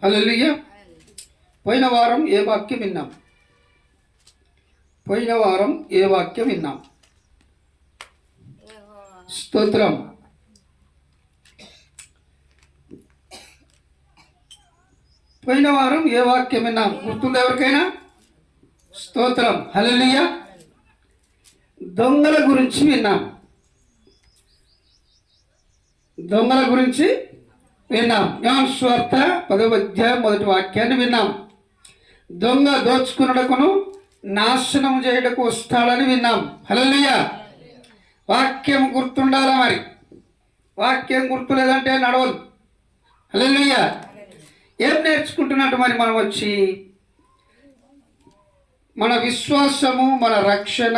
హల్లెలూయా. పోయిన వారం ఏ వాక్యం విన్నాం? స్తోత్రం. పోయిన వారం ఏ వాక్యం విన్నాం? గుర్తుంది ఎవరికైనా? స్తోత్రం. హల్లెలూయా. దొంగల గురించి విన్నాం. యోహాను సువార్త 10వ అధ్యాయం 1వ వాక్యాన్ని విన్నాం. దొంగ దోచుకున్నడకును నాశనం చేయడకు వస్తాడని విన్నాం. హల్లెలూయా. వాక్యం గుర్తుండాలా? మరి వాక్యం గుర్తులేదంటే నడవదు. హల్లెలూయా. ఏం నేర్చుకుంటున్నట్టు మరి మనం వచ్చి మన విశ్వాసము, మన రక్షణ,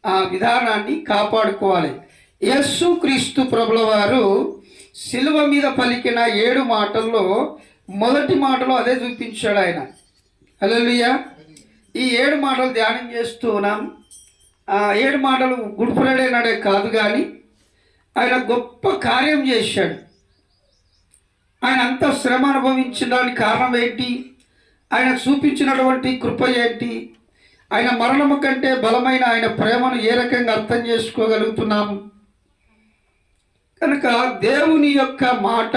ఆ విధానాన్ని కాపాడుకోవాలి. యేసు క్రీస్తు ప్రభుల వారు శిలువ మీద పలికిన 7 మాటల్లో మొదటి మాటలో అదే చూపించాడు ఆయన. హల్లెలూయా. ఈ 7 మాటలు ధ్యానం చేస్తూ ఉన్నాం. ఆ 7 మాటలు గుడ్ ఫ్రైడే నాడే కాదు, కానీ ఆయన గొప్ప కార్యం చేశాడు. ఆయన అంత శ్రమ అనుభవించడానికి కారణం ఏంటి? ఆయన చూపించినటువంటి కృప ఏంటి? ఆయన మరణము కంటే బలమైన ఆయన ప్రేమను ఏ రకంగా అర్థం చేసుకోగలుగుతున్నాము? కనుక దేవుని యొక్క మాట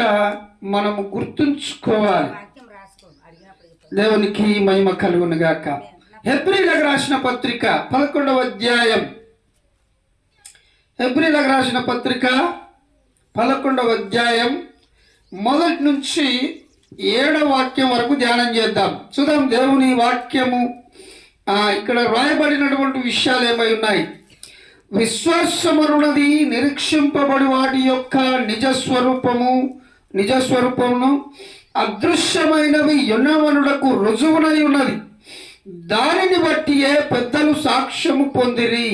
మనము గుర్తుంచుకోవాలి. దేవునికి మహిమ కలుగును గాక. హెబ్రీలకు రాసిన పత్రిక 11వ అధ్యాయం, 11వ అధ్యాయం మొదటి నుంచి 7వ వాక్యం వరకు ధ్యానం చేద్దాం. చూద్దాం దేవుని వాక్యము ఇక్కడ రాయబడినటువంటి విషయాలు ఏమై ఉన్నాయి. విశ్వాసమనున్నది నిరీక్షింపబడి వాటి యొక్క నిజస్వరూపమును అదృశ్యమైనవి యున్నవనులకు రుజువునై ఉన్నది. దానిని బట్టియే పెద్దలు సాక్ష్యము పొందిరి.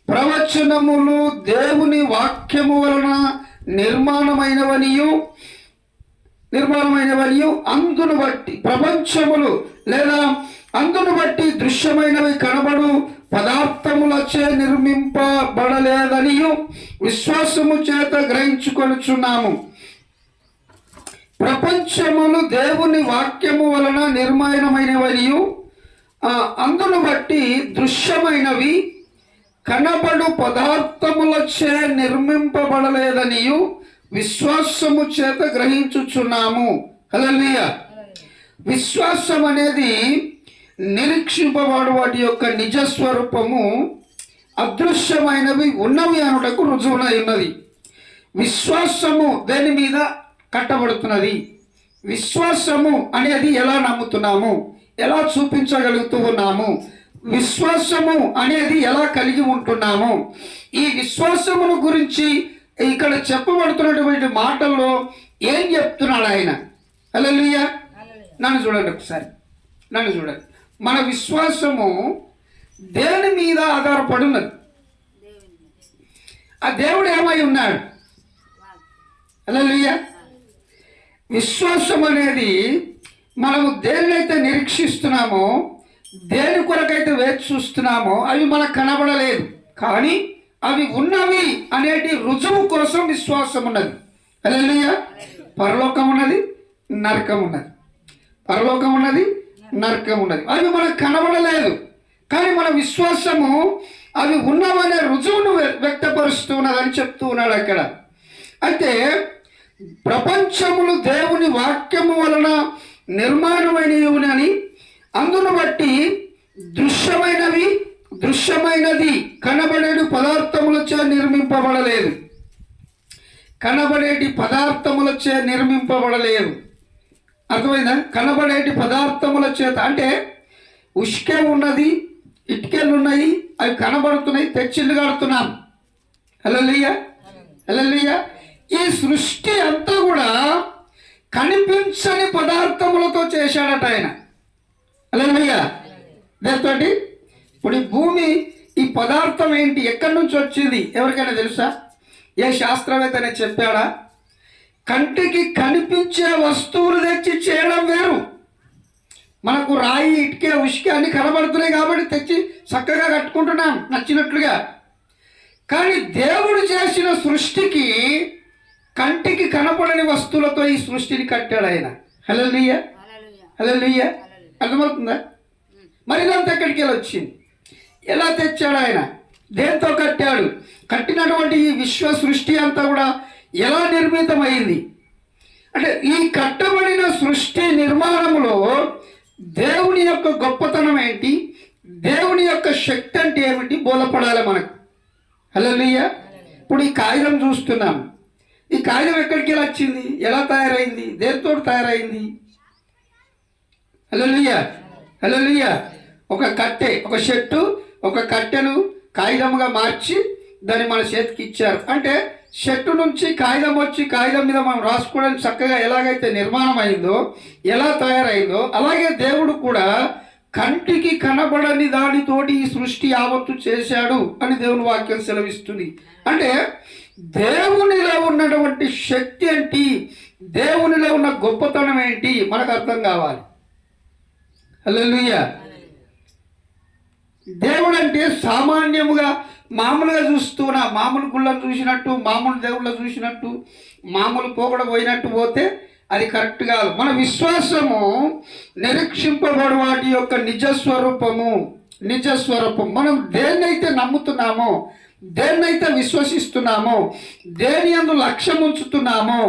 ప్రవచనములు దేవుని వాక్యము వలన నిర్మాణమైనవనియు అందును బట్టి ప్రపంచములు లేదా అందును బట్టి దృశ్యమైనవి కనబడు పదార్థములచే నిర్మింపబడలేదనియు విశ్వాసము చేత గ్రహించుకొనుచున్నాము. ప్రపంచములు దేవుని వాక్యము వలన నిర్మాణమైనవనియు అందును బట్టి దృశ్యమైనవి కనబడు పదార్థములచే నిర్మింపబడలేదనియు విశ్వాసము చేత గ్రహించుచున్నాము. హల్లెలూయా. విశ్వాసం అనేది నిరీక్షింపబడు వాటి యొక్క నిజస్వరూపము అదృశ్యమైనవి ఉన్నవి అనుటకు రుజువునై ఉన్నది. విశ్వాసము దేని మీద కట్టబడుతున్నది? విశ్వాసము అనేది ఎలా నమ్ముతున్నాము, ఎలా చూపించగలుగుతూ ఉన్నాము, విశ్వాసము అనేది ఎలా కలిగి ఉంటున్నాము? ఈ విశ్వాసమును గురించి ఇక్కడ చెప్పబడుతున్నటువంటి మాటల్లో ఏం చెప్తున్నాడు ఆయన? హల్లెలూయా. నన్ను చూడండి ఒకసారి, మన విశ్వాసము దేని మీద ఆధారపడి ఉన్నది? ఆ దేవుడు ఏమై ఉన్నాడు? హల్లెలూయా. విశ్వాసం అనేది మనము దేనినైతే నిరీక్షిస్తున్నామో, దేని కొరకైతే వేచి చూస్తున్నామో అవి మనకు కనబడలేదు, కానీ అవి ఉన్నవి అనేటి రుజువు కోసం విశ్వాసం ఉన్నది. హల్లెలూయా. పరలోకం ఉన్నది, నరకం ఉన్నది. అవి మనకు కనబడలేదు, కానీ మన విశ్వాసము అవి ఉన్నవనే రుజువును వ్యక్తపరుస్తూ ఉన్నదని చెప్తూ ఉన్నాడు అక్కడ. అయితే ప్రపంచములు దేవుని వాక్యము వలన నిర్మాణమైనవి, అందును బట్టి దృశ్యమైనది కనబడేడు పదార్థములచే నిర్మింపబడలేదు. అర్థమైందా? కనబడేటి పదార్థముల చేత అంటే ఉష్కే ఉన్నది, ఇటుకలు ఉన్నాయి, అవి కనబడుతున్నాయి, తెచ్చిళ్ళు కడుతున్నాం. హల్లెలూయా. ఈ సృష్టి అంతా కూడా కనిపించని పదార్థములతో చేశాడట ఆయన. హల్లెలూయా. దాంతో ఇప్పుడు ఈ భూమి, ఈ పదార్థం ఏంటి, ఎక్కడి నుంచి వచ్చింది ఎవరికైనా తెలుసా? ఏ శాస్త్రవేత్తనే చెప్పాడా? కంటికి కనిపించే వస్తువులు తెచ్చి చేయడం వేరు. మనకు రాయి, ఇటుక, ఉష్క అన్ని కనబడుతున్నాయి కాబట్టి తెచ్చి చక్కగా కట్టుకుంటున్నాం నచ్చినట్లుగా. కానీ దేవుడు చేసిన సృష్టికి కంటికి కనపడని వస్తువులతో ఈ సృష్టిని కట్టాడు ఆయన. హల్లెలూయా, హల్లెలూయా. అర్థమవుతుందా? మరి ఇదంతా ఎక్కడికి వెళ్ళి వచ్చింది? ఎలా తెచ్చాడు ఆయన? దేంతో కట్టాడు? కట్టినటువంటి ఈ విశ్వ సృష్టి అంతా కూడా ఎలా నిర్మితమైంది అంటే, ఈ కట్టబడిన సృష్టి నిర్మాణంలో దేవుని యొక్క గొప్పతనం ఏంటి, దేవుని యొక్క శక్తి అంటే ఏమిటి బోధపడాలి మనకు. హల్లెలూయా. ఇప్పుడు ఈ కాగితం చూస్తున్నాం. ఈ కాగితం ఎక్కడికి వెళ్ళి వచ్చింది? ఎలా తయారైంది? దేనితో తయారైంది? హల్లెలూయా, హల్లెలూయా. ఒక కట్టె, ఒక చెట్టు, ఒక కట్టెను కాగితంగా మార్చి దాన్ని మన చేతికి ఇచ్చారు. అంటే చెట్టు నుంచి కాగితం వచ్చి కాగితం మీద మనం రాసుకోవడానికి చక్కగా ఎలాగైతే నిర్మాణం అయిందో, ఎలా తయారైందో, అలాగే దేవుడు కూడా కంటికి కనబడని దానితోటి ఈ సృష్టి యావత్తు చేశాడు అని దేవుని వాక్యం సెలవిస్తుంది. అంటే దేవునిలో ఉన్నటువంటి శక్తి ఏంటి, దేవునిలో ఉన్న గొప్పతనం ఏంటి మనకు అర్థం కావాలి. హల్లెలూయా. దేవుడు అంటే సామాన్యముగా మామూలుగా చూస్తున్నా, మామూలు గుళ్ళను చూసినట్టు, మామూలు దేవుళ్ళ చూసినట్టు, మామూలు పోకడ పోయినట్టు పోతే అది కరెక్ట్ కాదు. మన విశ్వాసము నిరీక్షింపబడు వాటి యొక్క నిజస్వరూపము. మనం దేన్నైతే నమ్ముతున్నామో, దేన్నైతే విశ్వసిస్తున్నామో, దేని యందు లక్ష్యం ఉంచుతున్నామో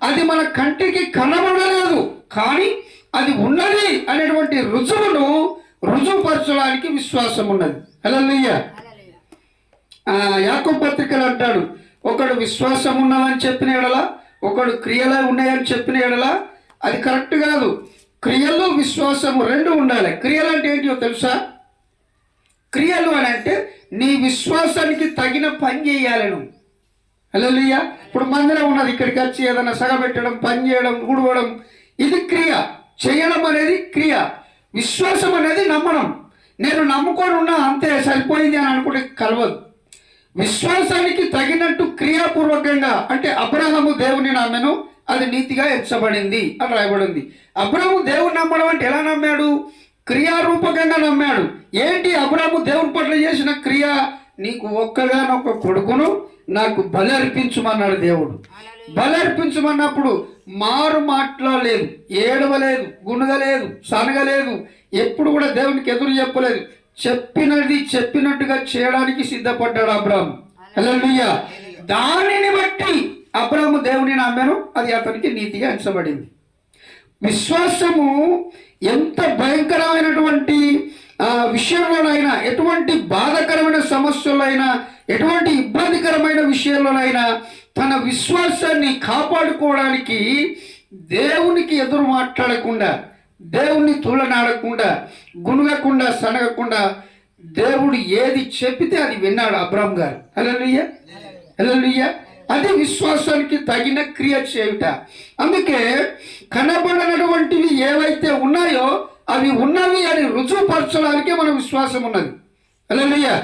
అది మన కంటికి కనబడలేదు, కానీ అది ఉన్నది అనేటువంటి రుజువుపరచడానికి విశ్వాసం ఉన్నది. హల్లెలూయా. యాకోబు పత్రికలు అంటాడు, ఒకడు విశ్వాసం ఉన్నదని చెప్పిన ఎడలా, ఒకడు క్రియలు ఉన్నాయని చెప్పిన ఎడలా అది కరెక్ట్ కాదు. క్రియలు విశ్వాసము రెండు ఉండాలి. క్రియలు అంటే ఏంటో తెలుసా? క్రియలు అని అంటే నీ విశ్వాసానికి తగిన పని చేయాలి నువ్వు. హల్లెలూయా. ఇప్పుడు మందిరం ఉన్నది, ఇక్కడికి వచ్చి ఏదైనా సగబెట్టడం, పని చేయడం, ఊడవడం, ఇది క్రియ. చేయడం అనేది క్రియ. విశ్వాసం అనేది నమ్మడం. నేను నమ్ముకొని ఉన్నా అంతే సరిపోయింది అని అనుకుంటే కలవదు. విశ్వాసానికి తగినట్టు క్రియాపూర్వకంగా, అంటే అబ్రహాము దేవుని నమ్మెను, అది నీతిగా ఎంచబడింది అని రాయబడింది. అబ్రహాము దేవుని నమ్మడం అంటే ఎలా నమ్మాడు? క్రియారూపకంగా నమ్మాడు. ఏంటి అబ్రహాము దేవుని పట్ల చేసిన క్రియ? నీకు ఒక్కగానొక్క కొడుకును నాకు బలి అర్పించమన్నాడు దేవుడు. బలి అర్పించమన్నప్పుడు మారు మాట్లాడలేదు, ఏడవలేదు, గుణగలేదు, సనగలేదు, ఎప్పుడు కూడా దేవునికి ఎదురు చెప్పలేదు. చెప్పినట్టుగా చేయడానికి సిద్ధపడ్డాడు అబ్రాహాము. హల్లెలూయా. దానిని బట్టి అబ్రాహాము దేవుని నమ్మాను, అది అతనికి నీతిగా ఎంచబడింది. విశ్వాసము ఎంత భయంకరమైనటువంటి విషయంలోనైనా, ఎటువంటి బాధాకరమైన సమస్యలైనా, ఎటువంటి ఇబ్బందికరమైన విషయంలోనైనా తన విశ్వాసాన్ని కాపాడుకోవడానికి దేవునికి ఎదురు మాట్లాడకుండా, దేవుణ్ణి తూలనాడకుండా, గుణగకుండా, సనగకుండా దేవుడు ఏది చెప్పితే అది విన్నాడు అబ్రాహాం గారు. హల్లెలూయా, హల్లెలూయా. అది విశ్వాసానికి తగిన క్రియ చేయుట. అందుకే కనబడనటువంటివి ఏవైతే ఉన్నాయో అవి ఉన్నవి అని రుజువుపరచడానికే మన విశ్వాసం ఉన్నది. హల్లెలూయా.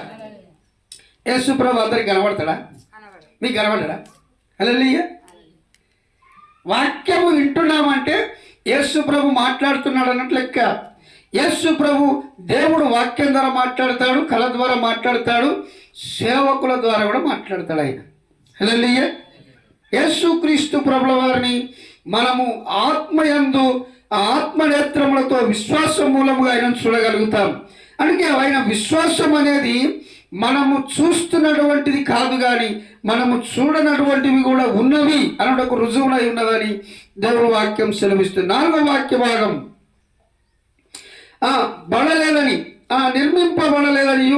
యేసు ప్రభు అందరికి కనబడతాడా? మీకు కనబడడా? హల్లెలూయా. వాక్యము వింటున్నామంటే యేసు ప్రభు మాట్లాడుతున్నాడు అన్నట్లు లెక్క. యేసు ప్రభు దేవుడు వాక్యం ద్వారా మాట్లాడతాడు, కళ ద్వారా మాట్లాడతాడు, సేవకుల ద్వారా కూడా మాట్లాడతాడు ఆయన. హల్లెలూయా. యేసుక్రీస్తు ప్రభుల వారిని మనము ఆత్మయందు ఆత్మనేత్రములతో విశ్వాసం మూలముగా ఆయన చూడగలుగుతాం. అందుకే ఆయన విశ్వాసం అనేది మనము చూస్తున్నటువంటిది కాదు, కానీ మనము చూడనటువంటివి కూడా ఉన్నవి అన్నటకు రుజువునై ఉన్నదని దేవుని వాక్యం సెలవిస్తుంది. 4వ వాక్య భాగం, బడలేదని నిర్మింపబడలేదని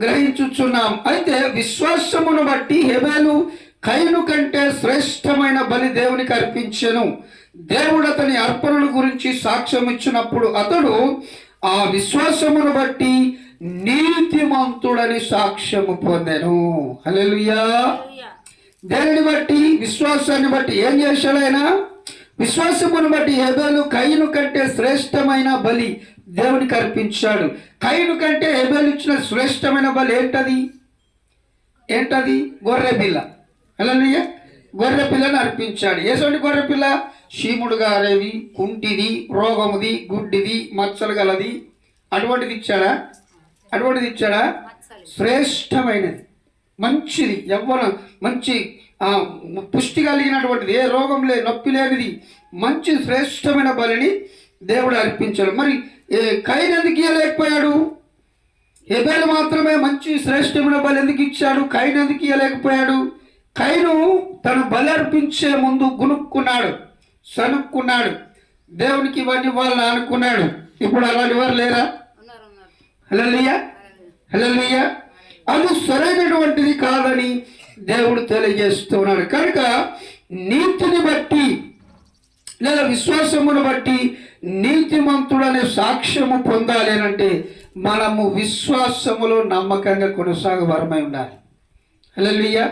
గ్రహించుచున్నాం. అయితే విశ్వాసమును బట్టి హేబెలు కయీను కంటే శ్రేష్టమైన బలి దేవునికి అర్పించెను. దేవుడు అతని అర్పణల గురించి సాక్ష్యం ఇచ్చినప్పుడు అతడు ఆ విశ్వాసమును బట్టి నీతిమంతుడని సాక్ష్యము పొందెను. హల్లెలూయా. దేనిని బట్టి? విశ్వాసాన్ని బట్టి. ఏం చేశాడు ఆయన? విశ్వాసమును బట్టి హేబెలు కయీను కంటే శ్రేష్టమైన బలి దేవునికి అర్పించాడు. కయీను కంటే హేబెలు ఇచ్చిన శ్రేష్టమైన బలి ఏంటది? గొర్రె పిల్ల. హల్లెలూయా. గొర్రె పిల్లను అర్పించాడు. ఏసోటి గొర్రె పిల్ల? చీముడు గారేవి, కుంటిది, రోగముది, గుడ్డిది, మచ్చలు గలది, అటువంటిది ఇచ్చాడా? శ్రేష్టమైనది, మంచిది, యవ్వన మంచి పుష్టి కలిగినటువంటిది, ఏ రోగం నొప్పి లేనిది మంచి శ్రేష్టమైన బలిని దేవుడు అర్పించాడు. మరి కయీను ఎందుకు ఇవ్వలేకపోయాడు? హేబెలు మాత్రమే మంచి శ్రేష్టమైన బలి ఎందుకు ఇచ్చాడు? కయీను ఎందుకు ఇవ్వలేకపోయాడు? కయీను తన బలి అర్పించే ముందు గునుక్కున్నాడు, సనుక్కున్నాడు, దేవునికి ఇవన్నీ వాళ్ళని అనుకున్నాడు. ఇప్పుడు అలాంటి వారు లేరా? హల్లెలూయా, హల్లెలూయా. అది సరైనటువంటిది కాదని దేవుడు తెలియజేస్తున్నాడు. కనుక నీతిని బట్టి లేదా విశ్వాసమును బట్టి నీతిమంతుడనే సాక్ష్యము పొందాలి అంటే మనము విశ్వాసములో నమ్మకంగా కొనసాగవరమై ఉండాలి. హల్లెలూయా.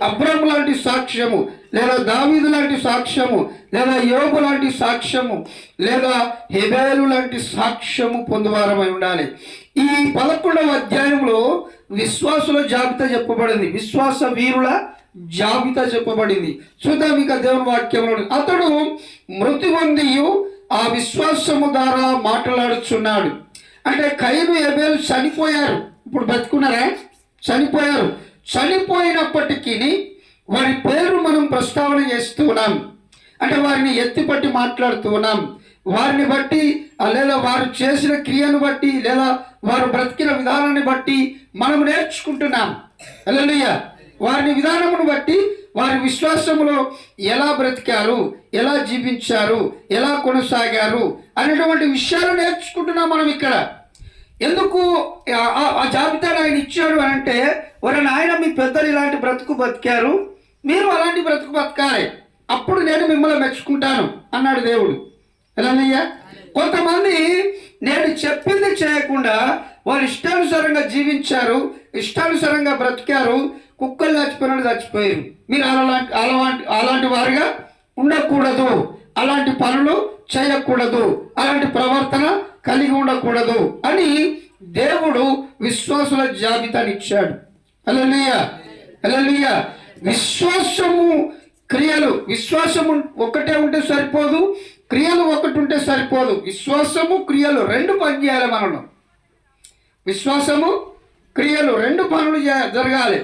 అబ్రహాము లాంటి సాక్ష్యము, లేదా దావీదు లాంటి సాక్ష్యము, లేదా యోబు లాంటి సాక్ష్యము, లేదా హేబెలు లాంటి సాక్ష్యము పొందువారమై ఉండాలి. ఈ 11వ అధ్యాయంలో విశ్వాసుల జాబితా చెప్పబడింది, విశ్వాస వీరుల జాబితా చెప్పబడింది. చూద్దాం ఇక దేవుని వాక్యంలో. అతడు మృతి పొంది ఆ విశ్వాసము ద్వారా మాట్లాడుచున్నాడు. అంటే కయీను హేబెలు చనిపోయారు, ఇప్పుడు బతుకున్నారా? చనిపోయారు. చనిపోయినప్పటికీ వారి పేరు మనం ప్రస్తావన చేస్తూ ఉన్నాం. అంటే వారిని ఎత్తిపట్టి మాట్లాడుతూ ఉన్నాం. వారిని బట్టి లేదా వారు చేసిన క్రియను బట్టి లేదా వారు బ్రతికిన విధానాన్ని బట్టి మనం నేర్చుకుంటున్నాం. హల్లెలూయా. వారి విధానమును బట్టి వారి విశ్వాసములో ఎలా బ్రతికారు, ఎలా జీవించారు, ఎలా కొనసాగారు అనేటువంటి విషయాలు నేర్చుకుంటున్నాం మనం ఇక్కడ. ఎందుకు ఆ జాబితాను ఆయన ఇచ్చాడు అని అంటే, వారిని ఆయన మీ పెద్దలు ఇలాంటి బ్రతుకు బతికారు, మీరు అలాంటి బ్రతుకు బతకాలి, అప్పుడు నేను మిమ్మల్ని మెచ్చుకుంటాను అన్నాడు దేవుడు. హల్లెలూయా. కొంతమంది నేను చెప్పింది చేయకుండా వాళ్ళు ఇష్టానుసారంగా జీవించారు, ఇష్టానుసారంగా బ్రతికారు, కుక్కలు చచ్చిపోయినట్టు చచ్చిపోయారు. మీరు అలాంటి వారుగా ఉండకూడదు, అలాంటి పనులు చేయకూడదు, అలాంటి ప్రవర్తన కలిగి ఉండకూడదు అని దేవుడు విశ్వాసుల జాబితాని ఇచ్చాడు. హల్లెలూయా, హల్లెలూయా. విశ్వాసము క్రియలు, విశ్వాసము ఒకటే ఉంటే సరిపోదు, క్రియలు ఒకటి ఉంటే సరిపోదు. విశ్వాసము క్రియలు రెండు పని చేయాలి. మనలో విశ్వాసము క్రియలు రెండు పనులు జరగాలి.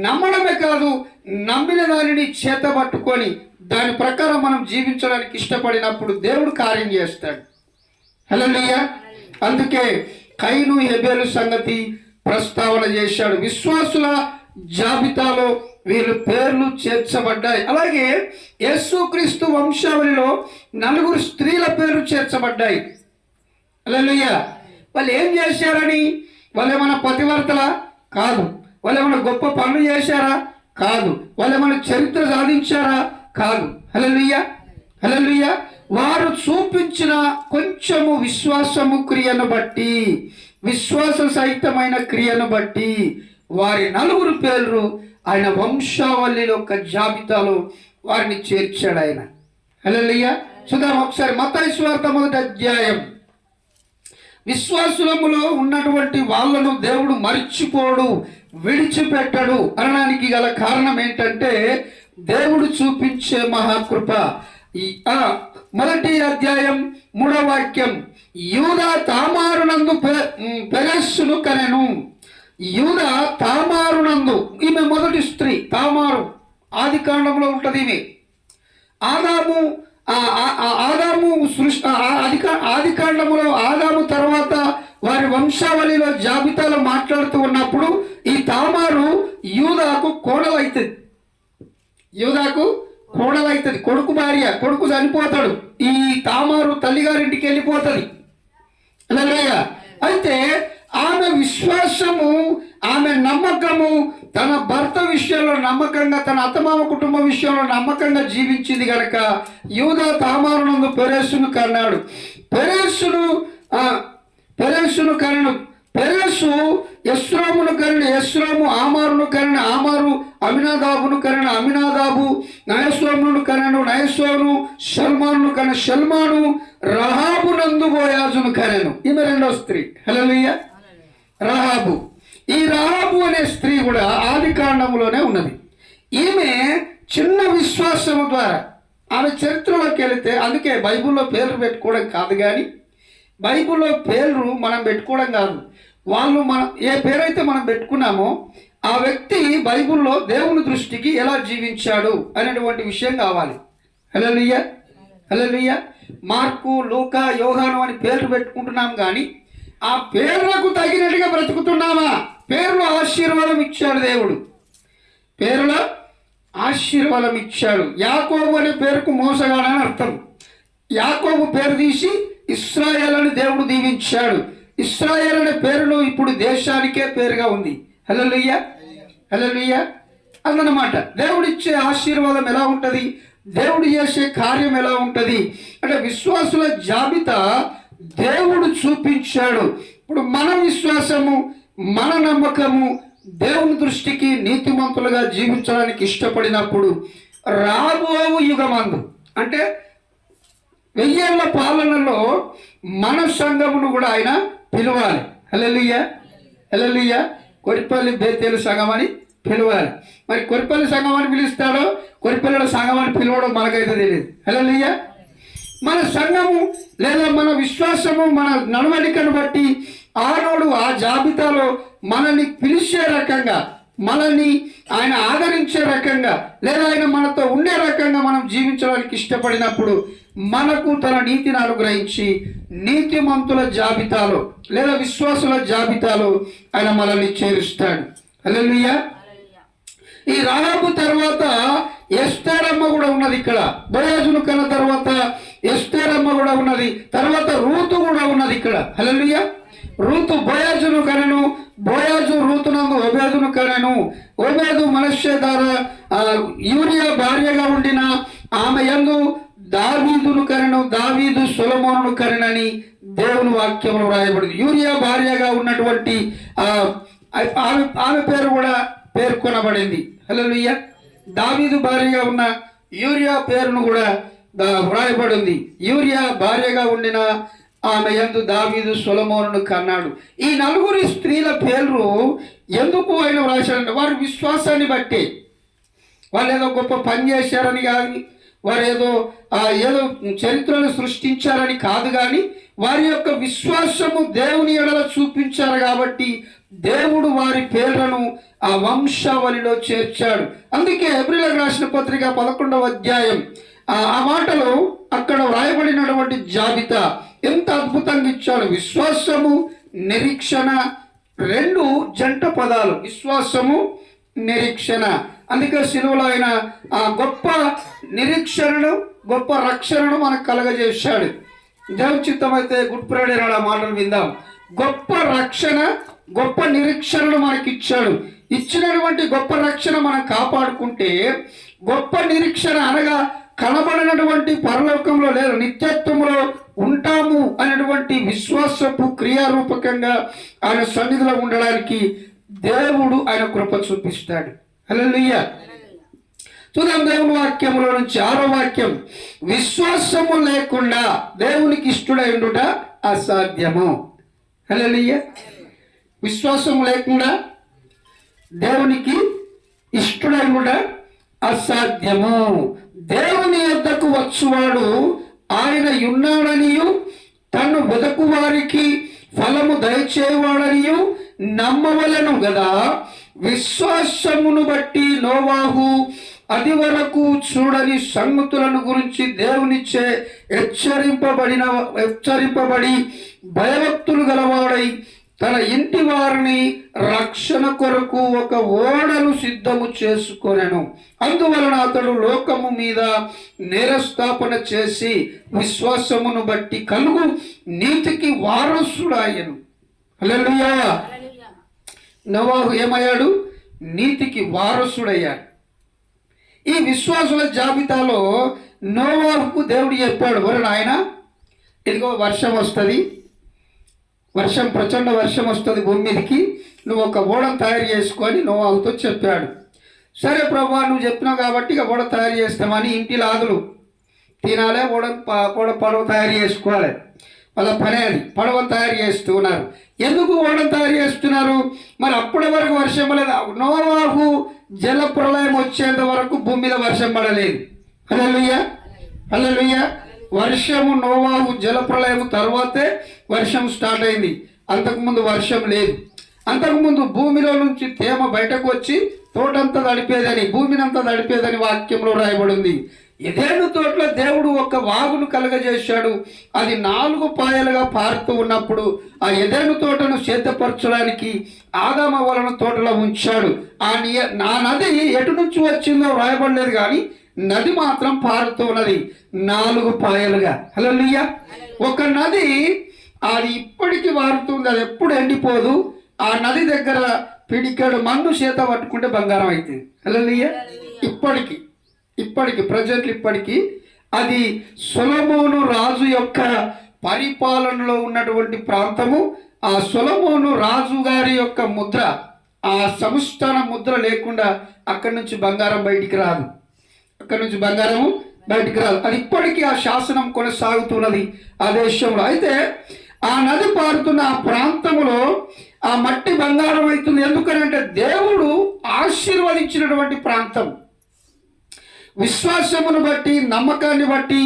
నమ్మడమే కాదు, నమ్మిన దానిని చేతబట్టుకొని దాని ప్రకారం మనం జీవించడానికి ఇష్టపడినప్పుడు దేవుడు కార్యం చేస్తాడు. హల్లెలూయా. అందుకే కయీను హేబెలు సంగతి ప్రస్తావన చేశాడు. విశ్వాసుల జాబితాలో వీళ్ళ పేర్లు చేర్చబడ్డాయి. అలాగే యేసుక్రీస్తు వంశావళిలో 4 స్త్రీల పేర్లు చేర్చబడ్డాయి. హల్లెలూయా. వాళ్ళు ఏం చేశారని? వాళ్ళు ఏమైనా పతివర్తలా? కాదు. వాళ్ళు ఏమైనా గొప్ప పనులు చేశారా? కాదు. వాళ్ళు ఏమైనా చరిత్ర సాధించారా? కాదు. హల్లెలూయా, హల్లెలూయా. వారు చూపించిన కొంచెము విశ్వాసము క్రియను బట్టి, విశ్వాస సహితమైన క్రియను బట్టి వారి 4 పేర్లు ఆయన వంశావళిలో ఒక జాబితాలో వారిని చేర్చాడు ఆయన. హల్లెలూయా. చూద్దాం ఒకసారి మత్తయి సువార్త 1వ అధ్యాయం. విశ్వాసులములో ఉన్నటువంటి వాళ్ళను దేవుడు మర్చిపోడు, విడిచిపెట్టడు అనడానికి గల కారణం ఏంటంటే దేవుడు చూపించే మహాకృప. 1వ అధ్యాయం 3వ వాక్యం. యూదా తామారునందు పెరెస్సును కనెను. యూదా తామారునందు, ఈమె మొదటి స్త్రీ తామారు, ఆది కాండంలో ఉంటుంది ఈమె. ఆదాము సృష్టి ఆది కాండములో ఆదాము తర్వాత వారి వంశావళిలో జాబితాలో మాట్లాడుతూ ఉన్నప్పుడు ఈ తామారు యూదాకు కోడలైతుంది. యూదాకు కోడలైతుంది, కొడుకు భార్య. కొడుకు చనిపోతాడు, ఈ తామారు తల్లిగారింటికి వెళ్ళిపోతుంది. హల్లెలూయా. అయితే ఆమె విశ్వాసము, ఆమె నమ్మకము, తన భర్త విషయంలో నమ్మకంగా, తన అత్తమామ కుటుంబ విషయంలో నమ్మకంగా జీవించింది కనుక యూదా తామారునందు పెరెస్సును కన్నాడు. పెరెస్సును కనెను. పెరెస్సు యెస్రోమును కనెను. యెస్రోము ఆమారును కనెను. ఆమారు అమినాదాబును కనెను. అమినాదాబు నయస్సోమును కనెను. నయస్సోను షల్మాను కనెను. షల్మాను రహాబునందు బోయాజును కనెను. ఈమె 2వ స్త్రీ. హల్లెలూయా. రహాబు. ఈ రహాబు అనే స్త్రీ కూడా ఆది కాండములోనే ఉన్నది. ఈమె చిన్న విశ్వాసము ద్వారా ఆమె చరిత్రలోకి వెళితే, అందుకే బైబిల్లో పేర్లు పెట్టుకోవడం కాదు, కానీ బైబిల్లో పేర్లు మనం పెట్టుకోవడం కాదు, వాళ్ళు ఏ పేరైతే మనం పెట్టుకున్నామో ఆ వ్యక్తి బైబిల్లో దేవుని దృష్టికి ఎలా జీవించాడు అనేటువంటి విషయం కావాలి. హల్లెలూయా, హల్లెలూయా. మార్కు, లూకా, యోహాను అని పేర్లు పెట్టుకుంటున్నాం, కానీ ఆ పేర్లకు తగినట్టుగా బ్రతుకుతున్నామా? పేర్లు ఆశీర్వాదం ఇచ్చాడు దేవుడు, పేరులో ఆశీర్వాదం ఇచ్చాడు. యాకోబు అనే పేరుకు మోసగాడని అర్థం. యాకోబు పేరు తీసి ఇశ్రాయేల్ అని దేవుడు దీవించాడు. ఇశ్రాయేల్ అనే పేరులో ఇప్పుడు దేశానికే పేరుగా ఉంది. హల్లెలూయా, హల్లెలూయా. అదనమాట దేవుడిచ్చే ఆశీర్వాదం ఎలా ఉంటుంది, దేవుడు చేసే కార్యం ఎలా ఉంటుంది అంటే విశ్వాసుల జాబితా దేవుడు చూపించాడు. ఇప్పుడు మన విశ్వాసము, మన నమ్మకము దేవుని దృష్టికి నీతిమంతులుగా జీవించడానికి ఇష్టపడినప్పుడు రాబో యుగమందు అంటే 1000 ఏళ్ల పాలనలో మన సంఘమును కూడా ఆయన పిలవాలి. హల్లెలూయా, హల్లెలూయా. కొరిపల్లి బేతేలు సంఘం అని పిలవాలి. మరి కొరిపల్లి సంఘం అని పిలుస్తాడో కొరిపల్లిలో సంఘం అని పిలవడం మనకైతే తెలియదు. హల్లెలూయా. మన సంఘము లేదా మన విశ్వాసము, మన నడవడికను బట్టి ఆనాడు ఆ జాబితాలో మనల్ని పిలిచే రకంగా, మనల్ని ఆయన ఆదరించే రకంగా, లేదా ఆయన మనతో ఉండే రకంగా మనం జీవించడానికి ఇష్టపడినప్పుడు మనకు తన నీతిని అనుగ్రహించి నీతిమంతుల జాబితాలో లేదా విశ్వాసుల జాబితాలో ఆయన మనల్ని చేరుస్తాడు. హల్లెలూయా. ఈ రాహాబు తర్వాత ఎస్తేరమ్మ కూడా ఉన్నది. ఇక్కడ బోయాజును కన్న తర్వాత ఎస్తేరమ్మ కూడా ఉన్నది. తర్వాత రూతు కూడా ఉన్నది ఇక్కడ. హల్లెలూయా. రూతు బోయాజును కనెను, బోయాజు రూతునందు ఓబేదును కనెను. ఓబేదు మనష్షే ద్వారా యూరియా భార్యగా ఉండిన ఆమె యందు దావీదును కనెను, దావీదు సొలొమోనును కనెనని దేవుని వాక్యంలో రాయబడింది. యూరియా భార్యగా ఉన్నటువంటి ఆమె పేరు కూడా పేర్కొనబడింది. హల్లెలూయా. దావీదు భార్యగా ఉన్న యూరియా పేరును కూడా వ్రాయబడింది. యూరియా భార్యగా ఉండిన ఆమె యందు దావీదు సొలొమోనును కన్నాడు. ఈ 4 స్త్రీల పేర్లు ఎందుకు ఆయన వ్రాశాడంటే వారి విశ్వాసాన్ని బట్టి. వాళ్ళు ఏదో గొప్ప పని చేశారని కానీ, వారు ఏదో చరిత్రను సృష్టించారని కాదు, కానీ వారి యొక్క విశ్వాసము దేవుని ఎడల చూపించారు కాబట్టి దేవుడు వారి పేర్లను ఆ వంశావళిలో చేర్చాడు. అందుకే హెబ్రీయులకు రాసిన పత్రిక 11వ అధ్యాయం ఆ మాటలో అక్కడ వ్రాయబడినటువంటి జాబితా ఎంత అద్భుతంగా ఇచ్చాడు. విశ్వాసము, నిరీక్షణ 2 జంట పదాలు. విశ్వాసము, నిరీక్షణ. అందుకే సిలువలో ఆయన ఆ గొప్ప నిరీక్షణను, గొప్ప రక్షణను మనకు కలగజేశాడు. దేవుని చిత్తమైతే గుడ్ ఫ్రైడే నాడు ఆ మాటలు విందాం. గొప్ప రక్షణ, గొప్ప నిరీక్షణను మనకిచ్చాడు. ఇచ్చినటువంటి గొప్ప రక్షణ మనం కాపాడుకుంటే, గొప్ప నిరీక్షణ అనగా కనబడినటువంటి పరలోకంలో లేదా నిత్యత్వంలో ఉంటాము అనేటువంటి విశ్వాసపు క్రియారూపకంగా ఆయన సన్నిధిలో ఉండడానికి దేవుడు ఆయన కృప చూపిస్తాడు. హల్లెలూయా. చూద్దాం దేవుని వాక్యములో నుంచి 6వ వాక్యం. విశ్వాసము లేకుండా దేవునికి ఇష్టడై ఉండుట అసాధ్యము. హల్లెలూయా. విశ్వాసము లేకుండా దేవునికి ఇష్టడై ఉండుట అసాధ్యము. దేవుని యొద్దకు వచ్చువాడు ఆయన ఉన్నాడనియు, తను వెదకు వారికి ఫలము దయచేవాడనియు నమ్మవలెను గదా. విశ్వాసమును బట్టి నోవాహు అది వరకు చూడని సంగతులను గురించి దేవునిచ్చే హెచ్చరింపబడి భయభక్తులు గలవాడై తన ఇంటి వారిని రక్షణ కొరకు ఒక ఓడను సిద్ధము చేసుకొనెను. అందువలన అతడు లోకము మీద నేరస్థాపన చేసి విశ్వాసమును బట్టి కలుగు నీతికి వారసుడాయను. హల్లెలూయా. నోవాహు ఏమయ్యాడు? నీతికి వారసుడయ్యాడు. ఈ విశ్వాసుల జాబితాలో నోవాహుకు దేవుడు చెప్పాడు, ఒరే నాయన, ఇదిగో వర్షం వస్తుంది, ప్రచండ వర్షం వస్తుంది భూమి మీదకి, నువ్వు ఒక ఓడను తయారు చేసుకొని నోవాహుతో చెప్పాడు. సరే ప్రభువా, నువ్వు చెప్పినావు కాబట్టి ఇక ఓడ తయారు చేస్తామని ఇంటి లాదులు తినాలి, పడవ తయారు చేసుకోవాలి. వాళ్ళ పనే అది. పడవలు తయారు చేస్తున్నారు. ఎందుకు ఓడను తయారు చేస్తున్నారు? మరి అప్పటి వరకు వర్షం పడలేదు. నోవాహు జల ప్రళయం వచ్చేంత వరకు భూమి మీద వర్షం పడలేదు. హల్లెలూయా, హల్లెలూయా. వర్షము నోవాహు జల ప్రళయం తర్వాతే వర్షం స్టార్ట్ అయింది. అంతకుముందు వర్షం లేదు. అంతకుముందు భూమిలో నుంచి తేమ బయటకు వచ్చి తోటంతా తడిపేదని, భూమినంతా తడిపేదని వాక్యంలో రాయబడింది. ఎదెను తోటలో దేవుడు ఒక వాగును కలగజేశాడు. అది 4 పాయలుగా పారుతూ ఉన్నప్పుడు ఆ ఎదెను తోటను సిద్ధపరచడానికి ఆదామవ్వలను తోటలో ఉంచాడు. ఆ నది ఎటు నుంచి వచ్చిందో రాయబడలేదు, కానీ నది మాత్రం పారుతూ ఉన్నది 4 పాయలుగా. హల్లెలూయా. ఒక నది అది ఇప్పటికీ పారుతుంది, అది ఎప్పుడు ఎండిపోదు. ఆ నది దగ్గర పిడికాడు మన్ను చేత పట్టుకుంటే బంగారం అవుతుంది. హల్లెలూయా. ఇప్పటికి ప్రజెంట్ ఇప్పటికీ అది సొలొమోను రాజు యొక్క పరిపాలనలో ఉన్నటువంటి ప్రాంతము. ఆ సొలొమోను రాజు గారి యొక్క ముద్ర, ఆ సంస్థాన ముద్ర లేకుండా అక్కడి నుంచి బంగారం బయటికి రాదు. అది ఇప్పటికీ ఆ శాసనం కొనసాగుతున్నది ఆ దేశంలో. అయితే ఆ నది పారుతున్న ఆ ప్రాంతంలో ఆ మట్టి బంగారం అవుతుంది. ఎందుకనంటే దేవుడు ఆశీర్వదించినటువంటి ప్రాంతం. విశ్వాసమును బట్టి, నమ్మకాన్ని బట్టి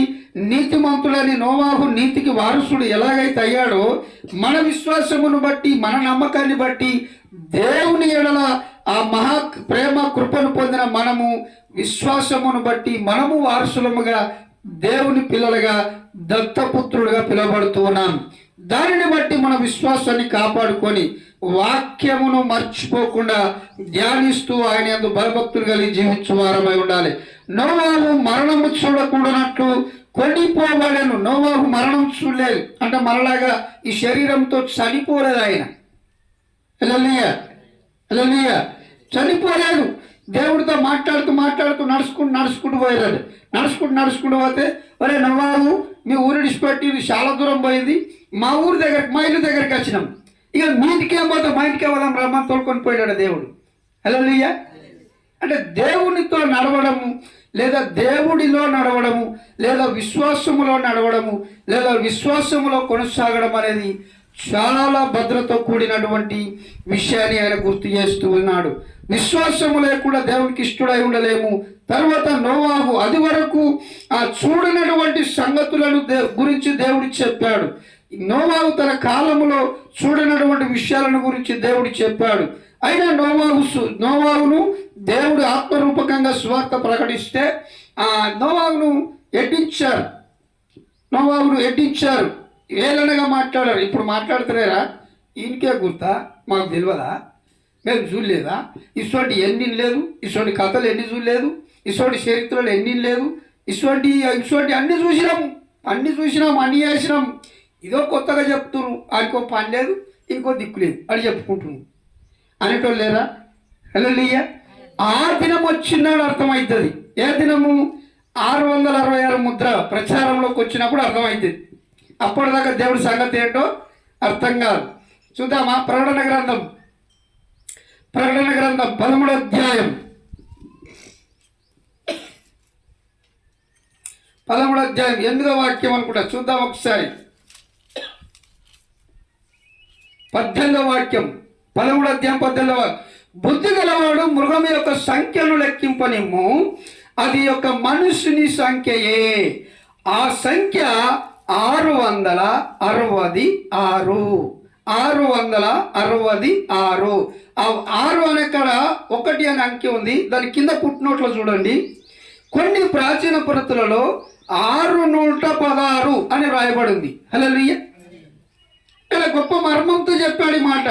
నీతిమంతుడని నోవాహు నీతికి వారసుడు ఎలాగైతే అయ్యాడో, మన విశ్వాసమును బట్టి, మన నమ్మకాన్ని బట్టి దేవుని ఎడల ఆ మహా ప్రేమ కృపను పొందిన మనము విశ్వాసమును బట్టి మనము వారసులముగా దేవుని పిల్లలుగా దత్తపుత్రులుగా పిలువబడుతూ ఉన్నాం. దానిని బట్టి మన విశ్వాసాన్ని కాపాడుకొని వాక్యమును మర్చిపోకుండా ధ్యానిస్తూ ఆయన యందు భయభక్తులు కలిగి జీవించు వారమై ఉండాలి. నోవాహు మరణము చూడకూడనట్లు కొనిపోబడెను. నోవాహు మరణం చూడలేదు అంటే మనలాగా ఈ శరీరంతో చనిపోలేదు ఆయన. హల్లెలూయా. చనిపోలేదు. దేవుడితో మాట్లాడుతూ నడుచుకుంటూ పోయాడు. నడుచుకుంటూ పోతే, ఒరే నోవాహు, మీ ఊరు విడిచిపెట్టి చాలా దూరం పోయింది, మా ఇల్లు దగ్గరికి వచ్చినాం, ఇక మీ ఇంటికేం పోతాం, మా ఇంటికే పోదాం రమ్మని తోడుకొని పోయాడు దేవుడు. హల్లెలూయా. అంటే దేవునితో నడవడము, లేదా దేవుడిలో నడవడము, లేదా విశ్వాసములో నడవడము, లేదా విశ్వాసములో కొనసాగడం అనేది చాలా భద్రతో కూడినటువంటి విషయాన్ని ఆయన గుర్తు చేస్తూ ఉన్నాడు. విశ్వాసము లేకుండా దేవునికి ఇష్టడై ఉండలేము. తర్వాత నోవాహు అది వరకు ఆ చూడనటువంటి సంగతులను గురించి దేవుడు చెప్పాడు. నోవాహు తన కాలములో చూడనటువంటి విషయాలను గురించి దేవుడు చెప్పాడు. అయినా నోవాహును దేవుడు ఆత్మరూపకంగా సువార్త ప్రకటిస్తే నోవాహును ఎడ్డించారు. ఏలనగా మాట్లాడారు. ఇప్పుడు మాట్లాడుతున్నారా? ఈయనకే గుర్తా? మాకు తెలియదా? మేము చూడలేదా? ఇటువంటి ఎన్ని లేదు, ఇటువంటి కథలు ఎన్ని చూడలేదు, ఇటువంటి చరిత్రలు ఎన్ని లేదు, ఇటువంటి అన్ని చూసినాం, అన్ని చేసినాం. ఇదో కొత్తగా చెప్తున్నారు. ఆయనకో పని లేదు, ఇంకో దిక్కు లేదు అని చెప్పుకుంటున్నాం అనేటోళ్ళు లేరా? హల్లెలూయా. ఆ దినం వచ్చినాడు అర్థమవుతుంది. ఏ దినము? 666 ముద్ర ప్రచారంలోకి వచ్చినప్పుడు అర్థమవుతుంది. అప్పటిదాకా దేవుడి సంగతి ఏంటో అర్థం కాదు. చూద్దామా? ప్రకటన గ్రంథం 13వ అధ్యాయం 8వ వాక్యం అనుకుంటా. చూద్దాం ఒకసారి. 18వ వాక్యం, 13వ అధ్యాయం 18వ వాక్యం. బుద్ధి గలవాడు మృగం యొక్క సంఖ్యను లెక్కింపనిమ్ము, అది యొక్క మనుషుని సంఖ్యయే. ఆ సంఖ్య 666. 666. ఆ 6 అనక్కడ 1 అనే అంకె ఉంది. దాని కింద పుట్టినోట్లో చూడండి. కొన్ని ప్రాచీన పురతులలో 616 అని రాయబడింది. హల్లెలూయా. ఇలా గొప్ప మర్మంతో చెప్పాడు ఈ మాట.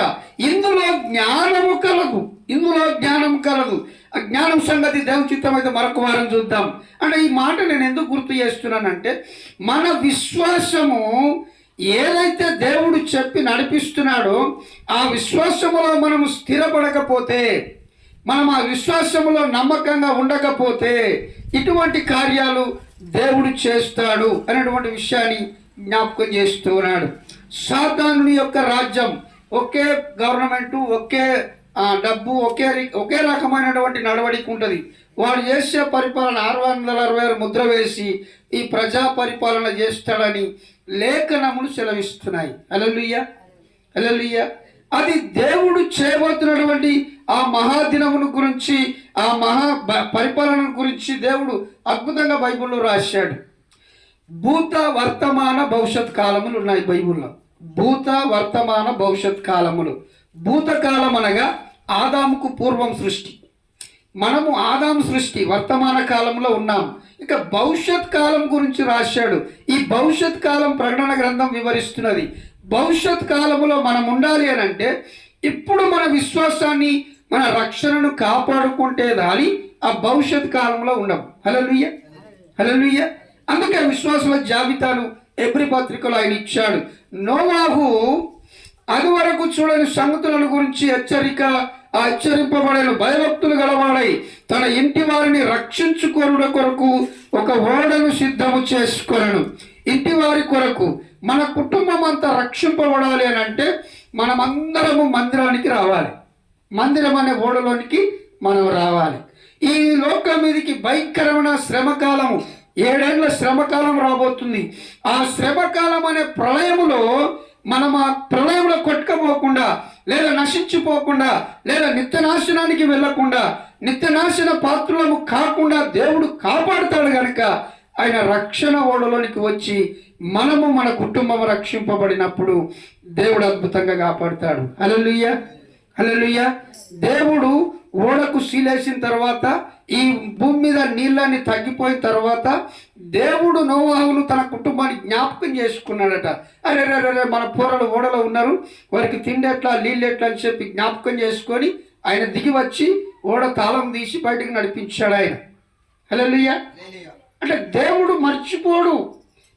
ఇందులో జ్ఞానము కలదు. ఆ జ్ఞానం సంగతి దేవుని చిత్తం అయితే మరొక వారం చూద్దాం. అంటే ఈ మాట నేను ఎందుకు గుర్తు చేస్తున్నానంటే, మన విశ్వాసము ఏదైతే దేవుడు చెప్పి నడిపిస్తున్నాడో ఆ విశ్వాసములో మనము స్థిరపడకపోతే, మనం ఆ విశ్వాసములో నమ్మకంగా ఉండకపోతే ఇటువంటి కార్యాలు దేవుడు చేస్తాడు అనేటువంటి విషయాన్ని జ్ఞాపకం చేస్తూ ఉన్నాడు. సాతానుని యొక్క రాజ్యం, ఒకే గవర్నమెంటు, ఒకే డబ్బు, ఒకే రకమైనటువంటి నడవడిక ఉంటుంది. వాడు చేసే పరిపాలన 666 ముద్ర వేసి ఈ ప్రజా పరిపాలన చేస్తాడని లేఖనములు సెలవిస్తున్నాయి. హల్లెలూయా. అది దేవుడు చేయబోతున్నటువంటి ఆ మహాదినమును గురించి, ఆ మహా పరిపాలన గురించి దేవుడు అద్భుతంగా బైబిల్లో రాశాడు. భూత వర్తమాన భవిష్యత్ కాలములు ఉన్నాయి బైబిల్లో. భూత వర్తమాన భవిష్యత్ కాలములు. భూతకాలం అనగా ఆదాముకు పూర్వం సృష్టి. మనము ఆదాము సృష్టి వర్తమాన కాలంలో ఉన్నాం. ఇక భవిష్యత్ కాలం గురించి రాశాడు. ఈ భవిష్యత్ కాలం ప్రకటన గ్రంథం వివరిస్తున్నది. భవిష్యత్ కాలంలో మనం ఉండాలి అని అంటే ఇప్పుడు మన విశ్వాసాన్ని, మన రక్షణను కాపాడుకుంటే దాని ఆ భవిష్యత్ కాలంలో ఉండం. హల్లెలూయా, హల్లెలూయా. అందుకే విశ్వాసుల జాబితాను ఎబ్రీ పత్రికలో ఆయన ఇచ్చాడు. నోవాహు అది వరకు చూడని సంగతులను గురించి హెచ్చరింపబడిన భయభక్తులు గలవాడై తన ఇంటి వారిని రక్షించుకొనుట కొరకు ఒక ఓడను సిద్ధము చేసుకొనెను. ఇంటి వారి కొరకు మన కుటుంబం అంతా రక్షింపబడాలి అని అంటే మనమందరము మందిరానికి రావాలి. మందిరం అనే ఓడలోనికి మనం రావాలి. ఈ లోకం మీదకి భయంకరమైన శ్రమకాలము, 7 ఏళ్ల శ్రమకాలం రాబోతుంది. ఆ శ్రమకాలం అనే ప్రళయములో మనం ఆ ప్రళయంలో కొట్టుకపోకుండా, లేదా నశించిపోకుండా, లేదా నిత్యనాశనానికి వెళ్ళకుండా, నిత్యనాశన పాత్రలము కాకుండా దేవుడు కాపాడుతాడు కనుక ఆయన రక్షణ ఓడలోనికి వచ్చి మనము మన కుటుంబం రక్షింపబడినప్పుడు దేవుడు అద్భుతంగా కాపాడుతాడు. హల్లెలూయా, హల్లెలూయా. దేవుడు ఓడకు సీలేసిన తర్వాత, ఈ భూమి మీద నీళ్ళని తగ్గిపోయిన తర్వాత దేవుడు నోవాహును తన కుటుంబాన్ని జ్ఞాపకం చేసుకున్నాడట. అరే రే మన పూరలు ఓడలో ఉన్నారు, వారికి తిండి ఎట్లా, నీళ్ళు ఎట్లా అని చెప్పి జ్ఞాపకం చేసుకొని ఆయన దిగి వచ్చి ఓడ తాళం తీసి బయటకు నడిపించాడు ఆయన. హల్లెలూయా. అంటే దేవుడు మర్చిపోడు,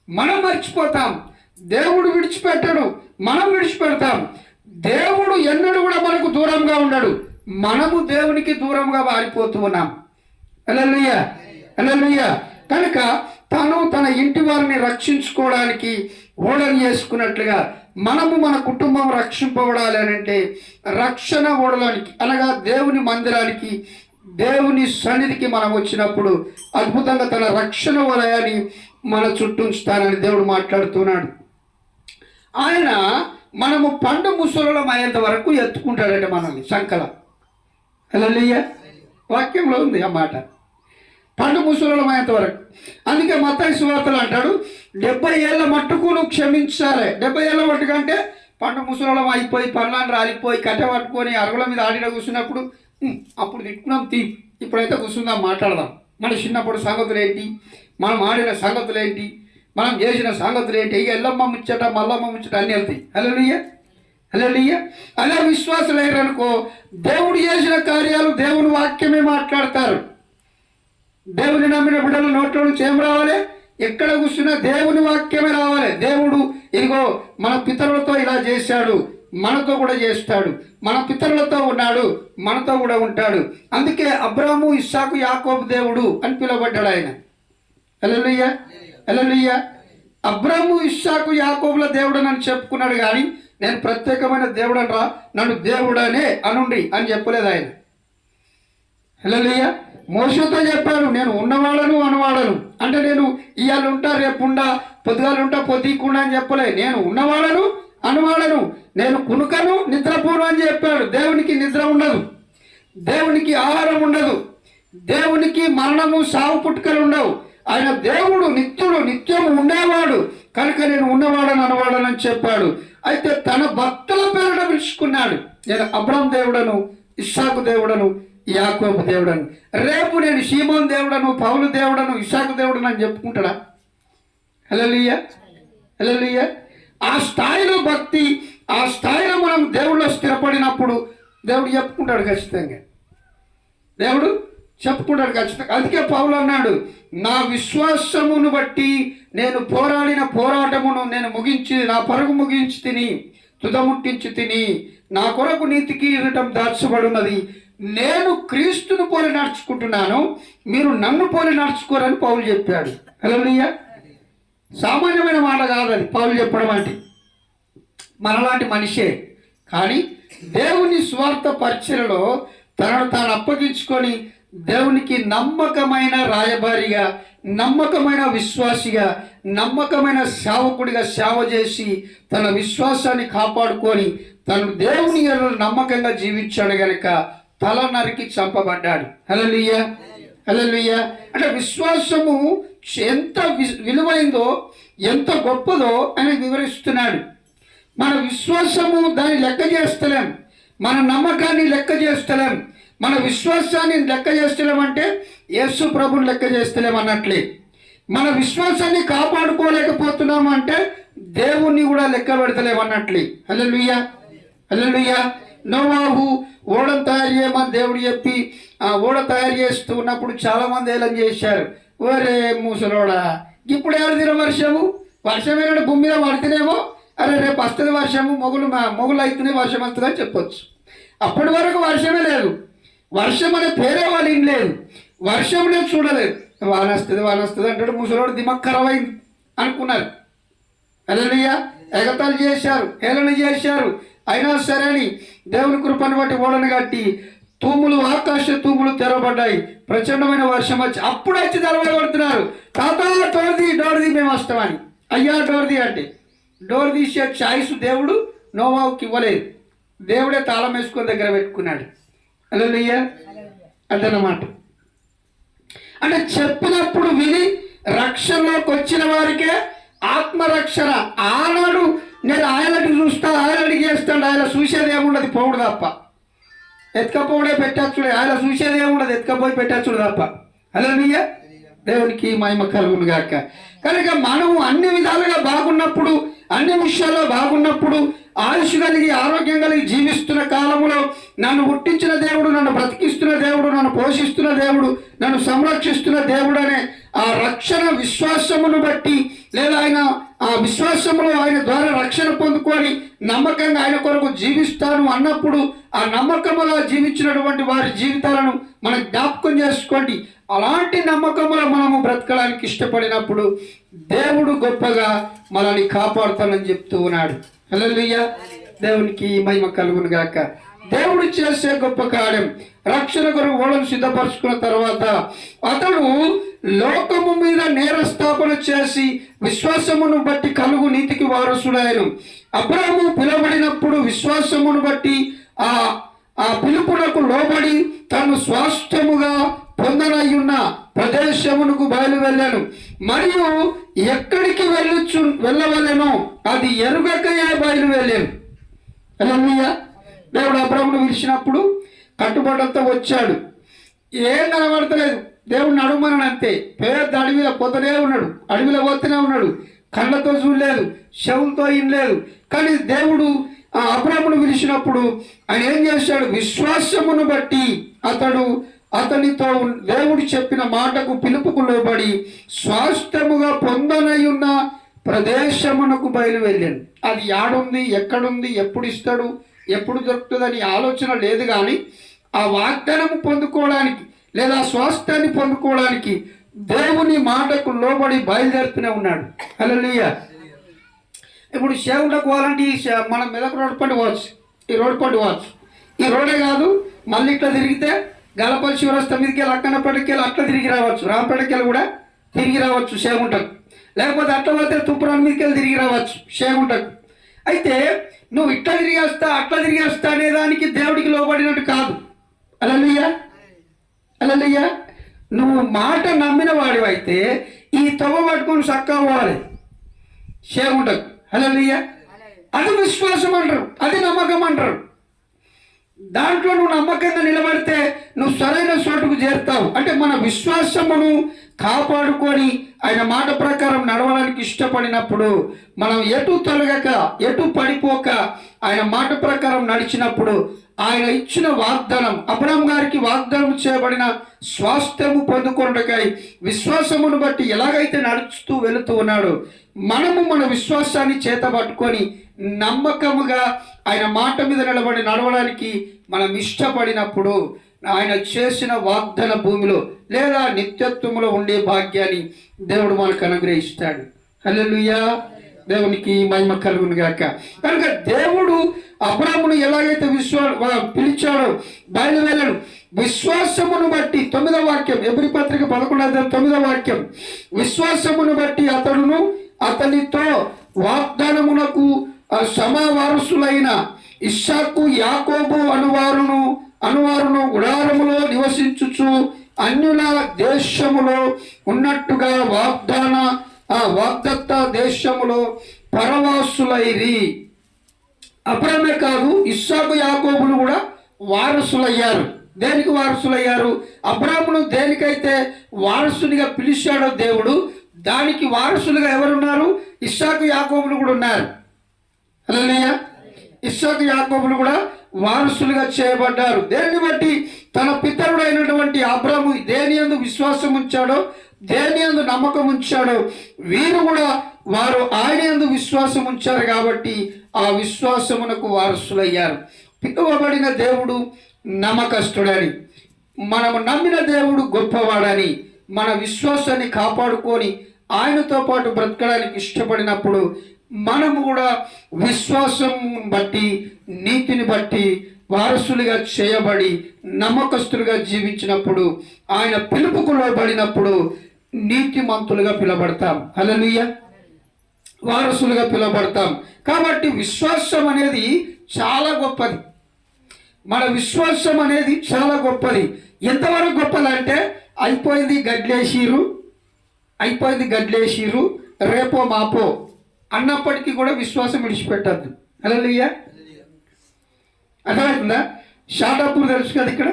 మనం మర్చిపోతాం. దేవుడు విడిచిపెట్టడు, మనం విడిచిపెడతాం. దేవుడు ఎన్నడూ కూడా మనకు దూరంగా ఉండడు, మనము దేవునికి దూరంగా మారిపోతూ ఉన్నాం. హల్లెలూయా, హల్లెలూయా. కనుక తను తన ఇంటి వారిని రక్షించుకోవడానికి ఓడని చేసుకున్నట్లుగా మనము మన కుటుంబం రక్షింపబడాలి అని అంటే రక్షణ ఓడలోనికి, అనగా దేవుని మందిరానికి, దేవుని సన్నిధికి మనం వచ్చినప్పుడు అద్భుతంగా తన రక్షణ వలయాన్ని మన చుట్టూ ఉంచుతానని దేవుడు మాట్లాడుతున్నాడు. ఆయన మనము పండు ముసలం అయ్యేంత వరకు ఎత్తుకుంటాడంటే మనల్ని సంకల. హల్లెలూయా. వాక్యంలో ఉంది ఆ మాట, పండు ముసలం అయ్యేంత వరకు. అందుకే మత్తయి సువార్తలు అంటాడు 70 ఏళ్ళ మట్టుకు నువ్వు క్షమించాలి. 70 ఏళ్ళ మట్టుకు అంటే పండు ముసలం అయిపోయి పనులను రాలిపోయి కట్టె పట్టుకొని అరుగుల మీద ఆడిన కూర్చున్నప్పుడు అప్పుడు తిట్టుకున్నాం ఇప్పుడైతే కూర్చుందాం, మాట్లాడదాం. మన చిన్నప్పుడు సంగతులు ఏంటి, మనం ఆడిన సంగతులు ఏంటి, మనం చేసిన సంగతులు ఏంటి, ఇక ఎల్లమ్మ ముచ్చట మల్లమ్మ ముచ్చట అన్నీ వెళ్తాయి. హల్లెలూయా, హల్లెలూయా. అదే విశ్వాసులు అయ్యారనుకో దేవుడు చేసిన కార్యాలు దేవుని వాక్యమే మాట్లాడతారు. దేవుని నమ్మిన బిడ్డలు నోట్లో నుంచి ఏం రావాలి, ఎక్కడ కూర్చున్నా దేవుని వాక్యమే రావాలి. దేవుడు ఇదిగో మన పితరులతో ఇలా చేశాడు, మనతో కూడా చేస్తాడు. మన పితరులతో ఉన్నాడు, మనతో కూడా ఉంటాడు. అందుకే అబ్రాహాము, ఇస్సాకు, యాకోబు దేవుడు అని పిలువబడ్డాడు ఆయన. హల్లెలూయా, హల్లెలూయా. అబ్రాహాము, ఇస్సాకు, యాకోబుల దేవుడు అని చెప్పుకున్నాడు కానీ నేను ప్రత్యేకమైన దేవుడు అనరా, నన్ను దేవుడనే అనుండి అని చెప్పలేదు ఆయన. హల్లెలూయా. మోషేతో చెప్పాడు, నేను ఉన్నవాడను అనువాడను. అంటే నేను ఇవాళ ఉంటా రేపు ఉండా, పొద్దుగాలు ఉంటా పొద్దుకుండా అని చెప్పలే. నేను ఉన్నవాడను అనువాడను, నేను కునుకను నిద్రపోను అని చెప్పాడు. దేవునికి నిద్ర ఉండదు, దేవునికి ఆహారం ఉండదు, దేవునికి మరణము సావు పుట్టుకలు ఉండవు. ఆయన దేవుడు నిత్యుడు, నిత్యము ఉండేవాడు కనుక నేను ఉన్నవాడని అనవాడనని చెప్పాడు. అయితే తన భక్తుల పేరున పిలుచుకున్నాడు, నేను అబ్రాహాము దేవుడను, ఇస్సాకు దేవుడను, యాకోబు దేవుడను. రేపు నేను సీమోను దేవుడను, పౌలు దేవుడను, ఇస్సాకు దేవుడను అని చెప్పుకుంటాడా? హల్లెలూయా, హల్లెలూయా. ఆ స్థాయిలో భక్తి, ఆ స్థాయిలో మనం దేవుళ్ళో స్థిరపడినప్పుడు దేవుడు చెప్పుకుంటాడు ఖచ్చితంగా, దేవుడు చెప్పుకుంటాడు ఖచ్చితంగా. అందుకే పౌలు అన్నాడు, నా విశ్వాసమును బట్టి నేను పోరాడిన పోరాటమును నేను ముగించి, నా పరుగు ముగించి తిని తుదముట్టించి తిని నా కొరకు నీతికి ఇరటం దాచబడినది. నేను క్రీస్తును పోలి నడుచుకుంటున్నాను, మీరు నన్ను పోలి నడుచుకోరని పౌలు చెప్పాడు. హల్లెలూయా. సామాన్యమైన మాట కాదని పౌలు చెప్పడం అంటే, మనలాంటి మనిషే కానీ దేవుని స్వార్థ పరిచయలో తనను తాను అప్పగించుకొని దేవునికి నమ్మకమైన రాయబారిగా, నమ్మకమైన విశ్వాసిగా, నమ్మకమైన సేవకుడిగా సేవ చేసి తన విశ్వాసాన్ని కాపాడుకొని తను దేవుని నమ్మకంగా జీవించాడు గనక తల నరికి చంపబడ్డాడు. హల్లెలూయా, హల్లెలూయా. అంటే విశ్వాసము ఎంత విలువైందో, ఎంత గొప్పదో అని వివరిస్తున్నాడు. మన విశ్వాసము దాన్ని లెక్క చేస్తలేం. మన నమ్మకాన్ని లెక్క చేస్తలేం, మన విశ్వాసాన్ని లెక్క చేస్తలేమంటే యేసు ప్రభుని లెక్క చేస్తలేం అన్నట్లే. మన విశ్వాసాన్ని కాపాడుకోలేకపోతున్నాము అంటే దేవుణ్ణి కూడా లెక్క పెడతలేమన్నట్లే. హల్లెలూయా, హల్లెలూయా. నోవాహు ఓడను తయారు చేయమని దేవుడు చెప్పి ఆ ఓడ తయారు చేస్తూ ఉన్నప్పుడు చాలామంది ఏలం చేశారు. ఓరే ముసలోడా, ఇప్పుడు ఏడుదిన వర్షం ఏనాడు భూమి మీద పడితేనేమో అరే రేపు వస్తుంది వర్షము, మొగులు అవుతున్నాయి, వర్షం వస్తుంది అని చెప్పొచ్చు. అప్పటి వరకు వర్షమే లేదు, వర్షం అనే పేరే వాళ్ళు ఏం లేదు, వర్షం లేదు, చూడలేదు. వాన వస్తుంది అంటాడు. ముసలోడు దిమాగ్ ఖరాబ్ అయింది అనుకున్నారు. హల్లెలూయా. ఎగతాళి చేశారు, హేళన చేశారు. అయినా సరే అని దేవుని కృపను బట్టి ఓడను కట్టి ఆకాశ తూములు తెరవబడ్డాయి. ప్రచండమైన వర్షం వచ్చి అప్పుడు వచ్చి తెరవబడుతున్నారు. తాత డోర్ది మేము వస్తామని. అయ్యా డోర్ది అంటే డోర్ తీసే ఛాయిస్ దేవుడు నోవాహుకి ఇవ్వలేదు. దేవుడే తాళం వేసుకొని దగ్గర పెట్టుకున్నాడు. హల్లెలూయా. అదన్నమాట. అంటే చెప్పినప్పుడు విని రక్షణలోకి వచ్చిన వారికే ఆత్మరక్షణ. ఆనాడు నేను ఆయనకి చూస్తా, ఆయనకి చేస్తాడు, ఆయన చూసేది ఏముండదు, పోవుడు తప్ప. ఎత్తుకపోవడే పెట్టచ్చుడే, ఆయన చూసేది ఏముండదు, ఎత్తుకపోయి పెట్టచ్చుడు తప్ప. హల్లెలూయా. దేవునికి మహిమ కలుగును గాక. కనుక మనము అన్ని విధాలుగా బాగున్నప్పుడు, అన్ని విషయాల్లో బాగున్నప్పుడు, ఆయుష్ కలిగి ఆరోగ్యం కలిగి జీవిస్తున్న కాలంలో నన్ను పుట్టించిన దేవుడు, నన్ను బ్రతికిస్తున్న దేవుడు, నన్ను పోషిస్తున్న దేవుడు, నన్ను సంరక్షిస్తున్న దేవుడు అనే ఆ రక్షణ విశ్వాసమును బట్టి, లేదా ఆయన ఆ విశ్వాసములో ఆయన ద్వారా రక్షణ పొందుకొని నమ్మకంగా ఆయన కొరకు జీవిస్తాను అన్నప్పుడు ఆ నమ్మకముగా జీవించినటువంటి వారి జీవితాలను మనం జ్ఞాపకం చేసుకోండి. అలాంటి నమ్మకములో మనము బ్రతకడానికి ఇష్టపడినప్పుడు దేవుడు గొప్పగా మనల్ని కాపాడుతానని చెప్తూ ఉన్నాడు. హల్లెలూయా. దేవునికి మహిమ కలుగును గాక. దేవుడు చేసే గొప్ప కార్యం, రక్షణ కొరకు ఓడను సిద్ధపరచుకున్న తర్వాత అతడు లోకము మీద నేరస్థాపన చేసి విశ్వాసమును బట్టి కలుగు నీతికి వారసుడాయను. అబ్రాహాము పిలువబడినప్పుడు విశ్వాసమును బట్టి ఆ పిలుపునకు లోబడి తను స్వాస్థ్యముగా పొందనయ్యున్న ప్రదేశమునకు బయలువెళ్ళాను. మరియు ఎక్కడికి వెళ్ళవలెనో అది ఎరుగకయే బయలువెళ్ళాను. హల్లెలూయా. దేవుడు అబ్రాహామును పిలిచినప్పుడు కట్టుబడంతో వచ్చాడు. ఏం కనబడతలేదు, దేవుడిని అడుగుమని అంతే. పెద్ద అడవిలో పోతూనే ఉన్నాడు, అడవిలో పోతూనే ఉన్నాడు. కళ్ళతో చూడలేదు, చెవులతో ఇనలేదు. కానీ దేవుడు అబ్రాహామును పిలిచినప్పుడు ఆయన ఏం చేశాడు? విశ్వాసమును బట్టి అతనితో దేవుడు చెప్పిన మాటకు పిలుపుకు లోబడి స్వాస్థ్యముగా పొందనయున్న ప్రదేశమునకు బయలువెళ్ళాను. అది యాడుంది, ఎక్కడుంది, ఎప్పుడు ఇస్తాడు, ఎప్పుడు దొరుకుతుందని ఆలోచన లేదు. కానీ ఆ వాగ్దానము పొందుకోవడానికి లేదా స్వాస్థ్యాన్ని పొందుకోవడానికి దేవుని మాటకు లోబడి బయలుదేరుతూనే ఉన్నాడు. హల్లెలూయా. ఇప్పుడు సేవలకు పోవాలంటే మనం మెదక్ రోడ్ పండి పోవచ్చు, ఈ రోడ్ పండి పోవచ్చు. ఈ రోడే కాదు, మళ్ళీ ఇట్లా తిరిగితే గలపల్లి శివరస్త మీదకి వెళ్ళి అక్కనపేటకి వెళ్ళి అట్లా తిరిగి రావచ్చు, రాంపేటకి వెళ్ళి కూడా తిరిగి రావచ్చు సేగుంటకు. లేకపోతే అట్లా పోతే తుప్పురాని మీదకి వెళ్ళి తిరిగి రావచ్చు సేగుంటకు. అయితే నువ్వు ఇట్లా తిరిగి వస్తా అట్లా తిరిగి వస్తా అనేదానికి దేవుడికి లోబడినట్టు కాదు. హల్లెలూయా, హల్లెలూయా. నువ్వు మాట నమ్మిన వాడివైతే ఈ తవ్వ పట్టుకొని చక్కగా పోవాలి సేగుంటకు. హల్లెలూయా. అది విశ్వాసం అంటారు, అది నమ్మకం అంటారు. దాంట్లో నువ్వు నమ్మకంగా నిలబడితే నువ్వు సరైన చోటుకు చేరుతావు. అంటే మన విశ్వాసమును కాపాడుకొని ఆయన మాట ప్రకారం నడవడానికి ఇష్టపడినప్పుడు, మనం ఎటు తొలగక ఎటు పడిపోక ఆయన మాట ప్రకారం నడిచినప్పుడు ఆయన ఇచ్చిన వాగ్దానం, అబ్రాహాము గారికి వాగ్దానం చేయబడిన స్వాస్థ్యము పొందుకొనుటకై విశ్వాసమును బట్టి ఎలాగైతే నడుస్తూ వెళుతూ ఉన్నాడో, మనము మన విశ్వాసాన్ని చేతబట్టుకొని నమ్మకముగా ఆయన మాట మీద నిలబడి నడవడానికి మనం ఇష్టపడినప్పుడు ఆయన చేసిన వాగ్దాన భూమిలో లేదా నిత్యత్వములో ఉండే భాగ్యాన్ని దేవుడు మనకు అనుగ్రహిస్తాడు. హల్లెలూయా. దేవునికి మహిమ కలుగును గాక. కనుక దేవుడు అబ్రాహామును ఎలాగైతే పిలిచాడో బయలువెళ్ళాడు. విశ్వాసమును బట్టి 9వ వాక్యం, ఎబ్రీ పత్రిక 11:9 వాక్యం, విశ్వాసమును బట్టి అతనితో వాగ్దానమునకు సమావారసులైన ఇస్సాకు యాకోబు అనువారును గుడారములో నివసించుచు అన్యుల దేశములో ఉన్నట్టుగా వాగ్దత్త దేశములో పరవాసులైరి. అబ్రామే కాదు, ఇస్సాకు యాకోబులు కూడా వారసులయ్యారు. దేనికి వారసులయ్యారు? అబ్రామును దేనికైతే వారసునిగా పిలిచాడో దేవుడు, దానికి వారసులుగా ఎవరున్నారు? ఇస్సాకు యాకోబులు కూడా ఉన్నారు. హల్లెలూయా. ఇస్సాకు యాకోబులు కూడా వారసులుగా చేయబడ్డారు. దేన్ని బట్టి? తన పితరుడైనటువంటి అబ్రాము దేని యందు విశ్వాసం ఉంచాడో, దేని యందు నమ్మకం ఉంచాడో, వీరు కూడా వారు ఆయన యందు విశ్వాసం ఉంచారు కాబట్టి ఆ విశ్వాసమునకు వారసులయ్యారు. పిలువబడిన దేవుడు నమ్మకస్తుడని, మనము నమ్మిన దేవుడు గొప్పవాడని, మన విశ్వాసాన్ని కాపాడుకొని ఆయనతో పాటు బ్రతకడానికి ఇష్టపడినప్పుడు మనము కూడా విశ్వాసం బట్టి, నీతిని బట్టి వారసులుగా చేయబడి నమ్మకస్తులుగా జీవించినప్పుడు, ఆయన పిలుపుకు లోబడినప్పుడు నీతిమంతులుగా పిలబడతాం. హల్లెలూయా. వారసులుగా పిలబడతాం. కాబట్టి విశ్వాసం అనేది చాలా గొప్పది. మన విశ్వాసం అనేది చాలా గొప్పది. ఎంతవరకు గొప్పదంటే అయిపోయింది గడ్లేసిరు రేపో మాపో అన్నప్పటికీ కూడా విశ్వాసం విడిచిపెట్టద్దు. హల్లెలూయా. అర్థమవుతుందా? షాటాపూర్ తెలుసు కదా, ఇక్కడ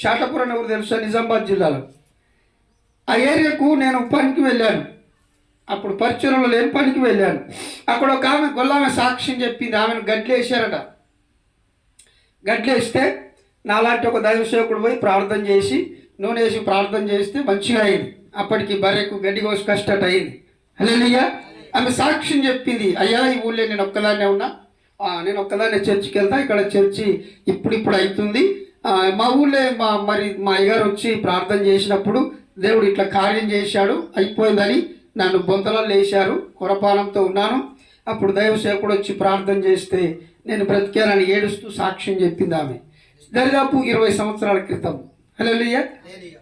షాటాపూర్ అనే ఊరు తెలుసా? నిజామాబాద్ జిల్లాలో. ఆ ఏరియాకు నేను పనికి వెళ్ళాను. అప్పుడు పరిచయంలో లేని పనికి వెళ్ళాను. అక్కడ ఒక ఆమె గొల్లామె సాక్ష్యం చెప్పింది. ఆమెను గడ్లేసారట. గడ్లేస్తే నాలాంటి ఒక దైవ సేవకుడు పోయి ప్రార్థన చేసి నూనె వేసి ప్రార్థన చేస్తే మంచిగా అయింది. అప్పటికి బర్రెకు గడ్డి కోసి కష్టట అయింది. హల్లెలూయా. ఆమె సాక్ష్యం చెప్పింది. అయ్యా, ఈ ఊళ్ళో నేను ఒక్కదాన్నే ఉన్నా, నేను ఒక్కదాన్నే చర్చికి వెళ్తా, ఇక్కడ చర్చి ఇప్పుడు అవుతుంది. మా ఊళ్ళో మా అయ్యగారు వచ్చి ప్రార్థన చేసినప్పుడు దేవుడు ఇట్లా కార్యం చేశాడు, అయిపోయిందని నన్ను బొంతలలో వేశారు, కొరపానంతో ఉన్నాను. అప్పుడు దైవ సేవకుడు వచ్చి ప్రార్థన చేస్తే నేను బ్రతికానని ఏడుస్తూ సాక్ష్యం చెప్పింది ఆమె. దరిదాపు 20 సంవత్సరాల క్రితం. హల్లెలూయా.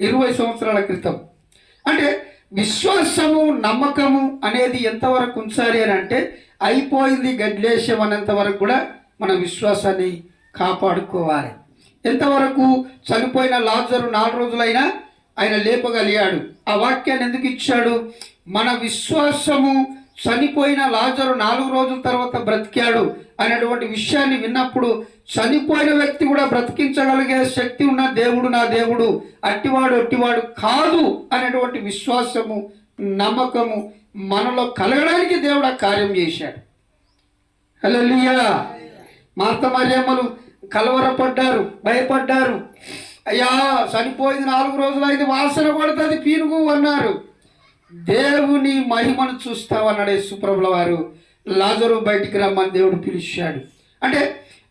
20 సంవత్సరాల క్రితం. అంటే విశ్వాసము, నమ్మకము అనేది ఎంతవరకు ఉంచాలి అని అంటే, అయిపోయింది గడ్లేశం అనేంత వరకు కూడా మన విశ్వాసాన్ని కాపాడుకోవాలి. ఎంతవరకు? చనిపోయిన లాజరు 4 రోజులైనా ఆయన లేపగలిగాడు. ఆ వాక్యాన్ని ఎందుకు ఇచ్చాడు? మన విశ్వాసము చనిపోయిన లాజరు 4 రోజుల తర్వాత బ్రతికాడు అనేటువంటి విషయాన్ని విన్నప్పుడు, చనిపోయిన వ్యక్తి కూడా బ్రతికించగలిగే శక్తి ఉన్న దేవుడు నా దేవుడు, అట్టివాడు కాదు అనేటువంటి విశ్వాసము, నమ్మకము మనలో కలగడానికి దేవుడు ఆ కార్యం చేశాడు. హల్లెలూయా. మార్త మరియమ్మలు కలవరపడ్డారు, భయపడ్డారు. అయ్యా, చనిపోయింది 4 రోజులైంది, వాసన పడుతుంది, పీనుగు అన్నారు. దేవుని మహిమను చూస్తావన్నాడు యేసుప్రభుల వారు. లాజరు బయటికి రమ్మని దేవుడు పిలిచాడు. అంటే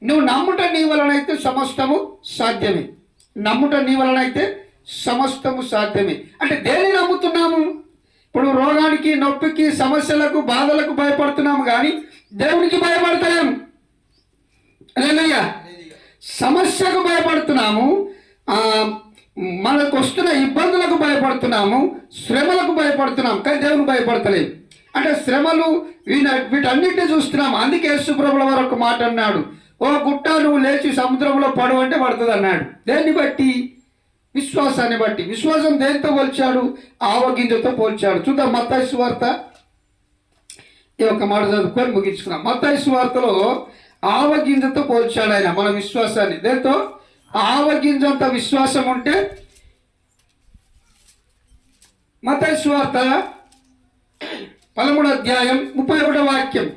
నువ్వు నమ్ముట నీ వలనైతే సమస్తము సాధ్యమే. నమ్ముట నీ వలనైతే సమస్తము సాధ్యమే. అంటే దేన్ని నమ్ముతున్నాము? ఇప్పుడు రోగానికి, నొప్పికి, సమస్యలకు, బాధలకు భయపడుతున్నాము కానీ దేవునికి భయపడతాము. హల్లెలూయా. సమస్యకు భయపడుతున్నాము, మనకు వస్తున్న ఇబ్బందులకు భయపడుతున్నాము, శ్రమలకు భయపడుతున్నాం, కానీ దేవునికి భయపడతలేదు. అంటే శ్రమలు వీటన్నిటిని చూస్తున్నాము. అందుకే యేసుప్రభుల వారు ఒక మాట అన్నాడు, ఓ గుట్ట నువ్వు లేచి సముద్రంలో పడు అంటే పడుతుంది అన్నాడు. దేన్ని బట్టి? విశ్వాసాన్ని బట్టి. విశ్వాసం దేనితో పోల్చాడు? ఆవగింజతో పోల్చాడు. చూద్దాం మత్తయి సువార్త, ఈ ఒక మాట చదువుకొని ముగించుకున్నాం. మత్తయి సువార్తలో ఆవగింజతో పోల్చాడు ఆయన మన విశ్వాసాన్ని. దేంతో? ఆవగింజంత విశ్వాసం ఉంటే, మత్తయి సువార్త 13వ అధ్యాయం 31వ వాక్యం,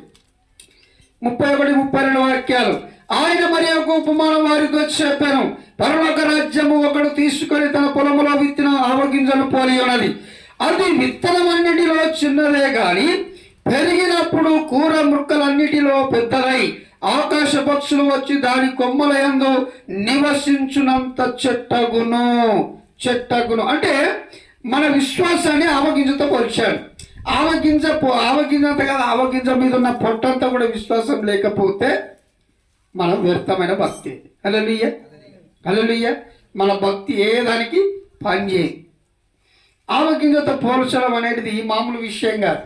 31, 32 వాక్యాలు. ఆయన మరి ఒక ఉపమానం వారితో చెప్పాను, పరలోక రాజ్యము ఒకడు తీసుకొని తన పొలములో విత్తిన ఆవగింజను పోలి ఉన్నది. అది విత్తనమన్నిటిలో చిన్నదే గాని పెరిగినప్పుడు కూర ముక్కలన్నిటిలో పెద్దదై ఆకాశ పక్షులు వచ్చి దాని కొమ్మల యందు నివసించునంత చెట్టగును. అంటే మన విశ్వాసాన్ని ఆవగింజతో పోల్చాడు. ఆవగింజ అంత కాదు, ఆవగింజ మీద ఉన్న పొట్టంతా కూడా విశ్వాసం లేకపోతే మన వ్యర్థమైన భక్తి. హల్లెలూయా. హల్లెలూయా. మన భక్తి ఏ దానికి పనిచేయదు. ఆవగింజతో పోల్చడం అనేది మామూలు విషయం కాదు.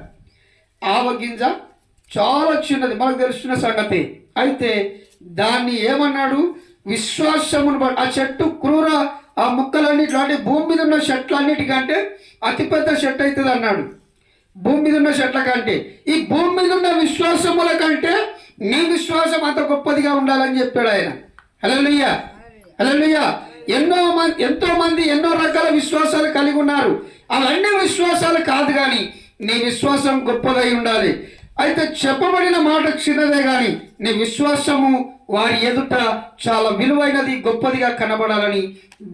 ఆవగింజ చాలా చిన్నది, మనకు తెలుస్తున్న సంగతి. అయితే దాన్ని ఏమన్నాడు? విశ్వాసమును బట్టి. ఆ చెట్టు క్రూర, ఆ ముక్కలన్నిటి అంటే భూమి మీద ఉన్న చెట్లన్నిటికంటే అతిపెద్ద చెట్టు అవుతుంది అన్నాడు. భూమి మీద ఉన్న చెట్ల కంటే, ఈ భూమి మీద ఉన్న విశ్వాసముల కంటే నీ విశ్వాసం అంత గొప్పదిగా ఉండాలని చెప్పాడు ఆయన. హల్లెలూయా, హల్లెలూయా. ఎంతో మంది ఎన్నో రకాల విశ్వాసాలు కలిగి ఉన్నారు. అవన్నీ విశ్వాసాలు కాదు, కానీ నీ విశ్వాసం గొప్పదై ఉండాలి. అయితే చెప్పబడిన మాట చిన్నదే, కానీ నీ విశ్వాసము వారి ఎదుట చాలా విలువైనది, గొప్పదిగా కనబడాలని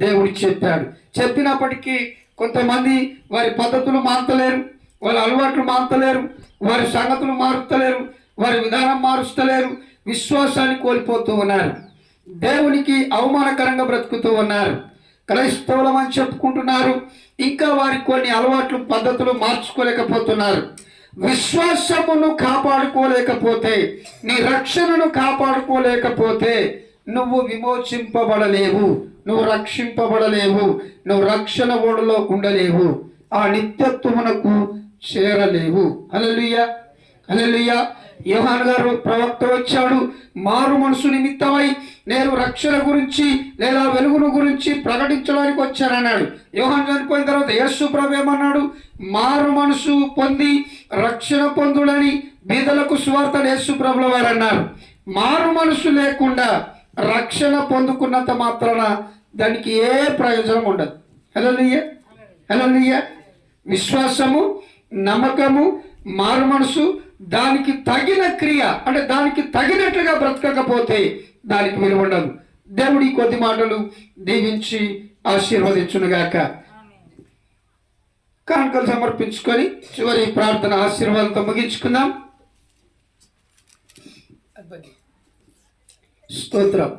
దేవుడు చెప్పాడు. చెప్పినప్పటికీ కొంతమంది వారి పద్ధతులు మారుతలేరు, వాళ్ళ అలవాట్లు మారుతలేరు, వారి సంగతులు మారుస్తలేరు, వారి విధానం మారుస్తలేరు, విశ్వాసాన్ని కోల్పోతూ ఉన్నారు, దేవునికి అవమానకరంగా బ్రతుకుతూ ఉన్నారు. క్రైస్తవులం అని చెప్పుకుంటున్నారు, ఇంకా వారి కొన్ని అలవాట్లు పద్ధతులు మార్చుకోలేకపోతున్నారు. విశ్వాసమును కాపాడుకోలేకపోతే, నీ రక్షణను కాపాడుకోలేకపోతే నువ్వు విమోచింపబడలేవు, నువ్వు రక్షింపబడలేవు, నువ్వు రక్షణ ఓడలో ఉండలేవు, ఆ నిత్యత్వమునకు చేరలేవు. హల్లెలూయా, హల్లెలూయా. యోహాను గారు ప్రవక్త వచ్చాడు, మారు మనసు నిమిత్తమై నేను రక్షణ గురించి లేదా వెలుగును గురించి ప్రకటించడానికి వచ్చానన్నాడు. యోహాను చనిపోయిన తర్వాత యేసు ప్రభు ఏమన్నాడు? మారు మనసు పొంది రక్షణ పొందుడని బీదలకు సువార్తను యేసు ప్రభుల వారు అన్నారు. మారు మనసు లేకుండా రక్షణ పొందుకున్నంత మాత్రాన దానికి ఏ ప్రయోజనం ఉండదు. హల్లెలూయా, హల్లెలూయా. విశ్వాసము, నమ్మకము, మారు మనసు, దానికి తగిన క్రియ అంటే దానికి తగినట్లుగా బ్రతకకపోతే దానికి విలువ ఉండదు. దేవుడి కొద్ది మాటలు దీవించి ఆశీర్వదించునుగాక. కానుకలు సమర్పించుకొని చివరి ప్రార్థన ఆశీర్వాదంతో ముగించుకుందాం. స్తోత్రం.